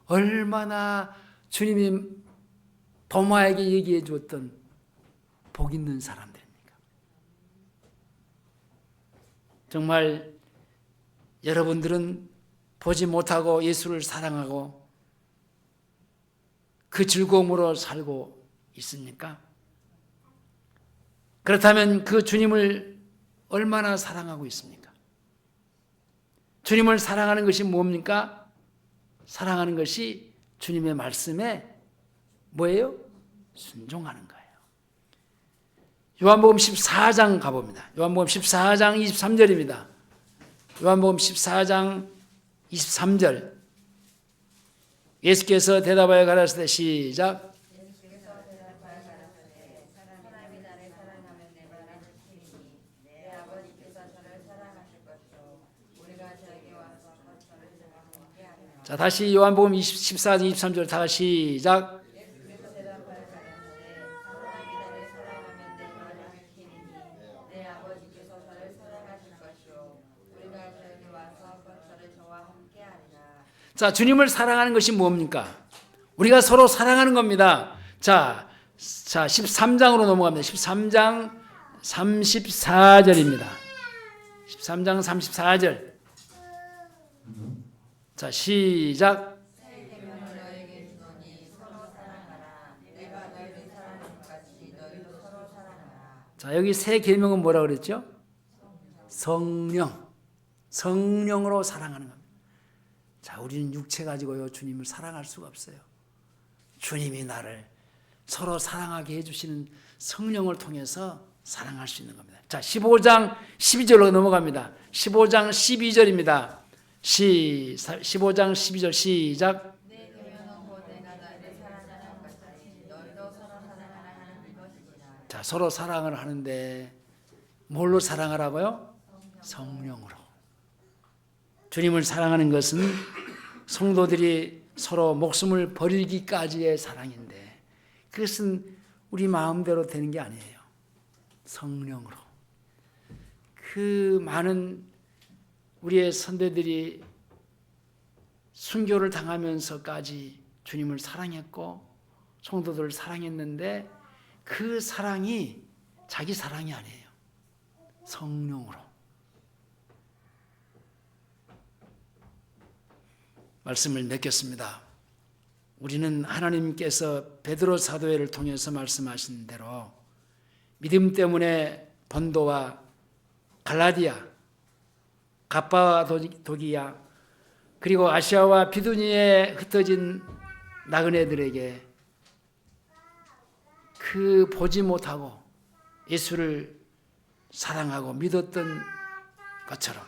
얼마나 주님이 도마에게 얘기해 주었던 복 있는 사람들입니까? 정말 여러분들은 보지 못하고 예수를 사랑하고 그 즐거움으로 살고 있습니까? 그렇다면 그 주님을 얼마나 사랑하고 있습니까? 주님을 사랑하는 것이 뭡니까? 사랑하는 것이 주님의 말씀에 뭐예요? 순종하는 거예요. 요한복음 14장 가봅니다. 요한복음 14장 23절입니다. 요한복음 14장 23절. 예수께서 대답하여 가라사대 시작. 예수께서 대답하여 가라사대 사람이 나를 사랑하면 내 말을 지키리니 내 아버지께서 저를 사랑하실 것이요 우리가 저에게 와서 저를 함께 하리라. 자, 다시 요한복음 14장 23절 다 시작. 예수께서 대답하여 가라사대 사람이 나를 사랑하면 내 말을 지키리니 내 아버지께서 저를 사랑하실 것이요 우리가 저에게 와서 저를 저와 함께 하리라. 자, 주님을 사랑하는 것이 뭡니까? 우리가 서로 사랑하는 겁니다. 자, 13장으로 넘어갑니다. 13장 34절입니다. 13장 34절. 자, 시작. 새 계명을 너에게 주노니 서로 사랑하라. 내가 너희를 사랑한 것 같이 너희도 서로 사랑하라. 자, 여기 새 계명은 뭐라 그랬죠? 성령. 성령으로 사랑하는 겁니다. 자, 우리는 육체 가지고요 주님을 사랑할 수가 없어요. 주님이 나를 서로 사랑하게 해주시는 성령을 통해서 사랑할 수 있는 겁니다. 자, 15장 12절로 넘어갑니다. 15장 12절입니다. 15장 12절 시작. 내 계명은 곧 내가 너희를 사랑하는 것 같이 너희도 서로 사랑하라 하는 이것이니라. 자, 서로 사랑을 하는데 뭘로 사랑하라고요? 성령으로. 주님을 사랑하는 것은 성도들이 서로 목숨을 버리기까지의 사랑인데 그것은 우리 마음대로 되는 게 아니에요. 성령으로. 그 많은 우리의 선배들이 순교를 당하면서까지 주님을 사랑했고 성도들을 사랑했는데 그 사랑이 자기 사랑이 아니에요. 성령으로. 말씀을 맺겠습니다. 우리는 하나님께서 베드로 사도회를 통해서 말씀하신 대로 믿음 때문에 본도와 갈라디아, 갑바와 도기야 그리고 아시아와 비두니에 흩어진 나그네들에게 그 보지 못하고 예수를 사랑하고 믿었던 것처럼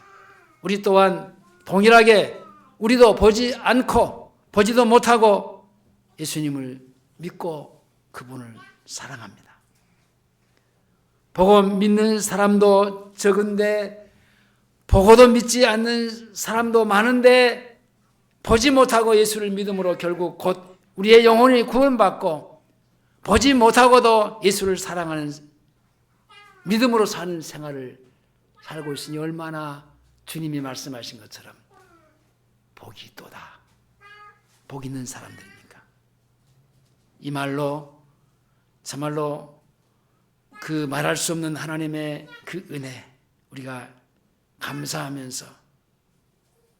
우리 또한 동일하게 우리도 보지 않고 보지도 못하고 예수님을 믿고 그분을 사랑합니다. 보고 믿는 사람도 적은데 보고도 믿지 않는 사람도 많은데 보지 못하고 예수를 믿음으로 결국 곧 우리의 영혼이 구원받고 보지 못하고도 예수를 사랑하는 믿음으로 사는 생활을 살고 있으니 얼마나 주님이 말씀하신 것처럼 복이 있도다. 복 있는 사람들입니까? 이 말로 정말로 그 말할 수 없는 하나님의 그 은혜 우리가 감사하면서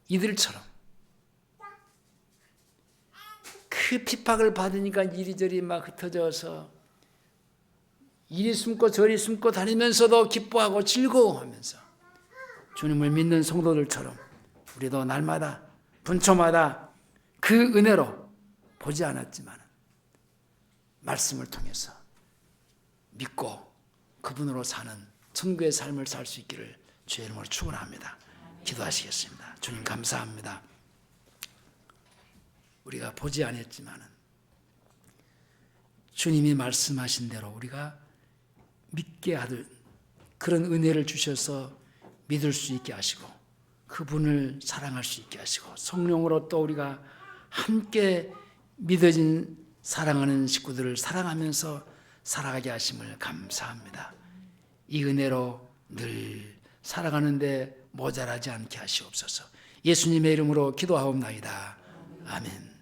이들처럼 그 핍박을 받으니까 이리저리 막 흩어져서 이리 숨고 저리 숨고 다니면서도 기뻐하고 즐거워하면서 주님을 믿는 성도들처럼 우리도 날마다 분초마다 그 은혜로 보지 않았지만 말씀을 통해서 믿고 그분으로 사는 천국의 삶을 살 수 있기를 주의 이름으로 축원합니다. 기도하시겠습니다. 주님 감사합니다. 우리가 보지 않았지만 주님이 말씀하신 대로 우리가 믿게 하는 그런 은혜를 주셔서 믿을 수 있게 하시고 그분을 사랑할 수 있게 하시고 성령으로 또 우리가 함께 믿어진 사랑하는 식구들을 사랑하면서 살아가게 하심을 감사합니다. 이 은혜로 늘 살아가는데 모자라지 않게 하시옵소서. 예수님의 이름으로 기도하옵나이다. 아멘.